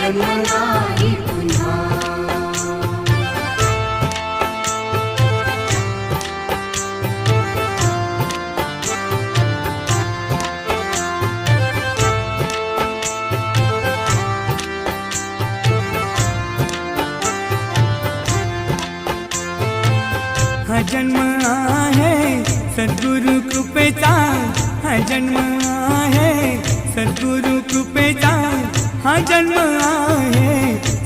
जन्म नाही पुन्हा। हा जन्म आहे सद्गुरु कृपेचा, हा जन्म आहे सद्गुरु कृपेचा, हा जन्म आहे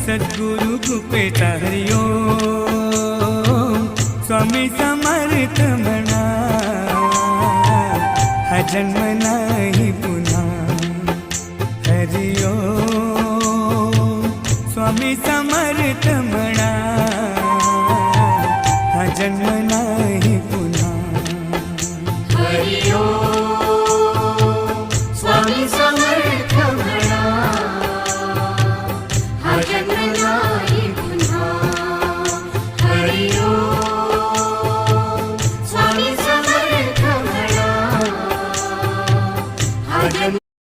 सद्गुरु कृपेचा। हरि ओम स्वामी समर्थ म्हणा, हा जन्म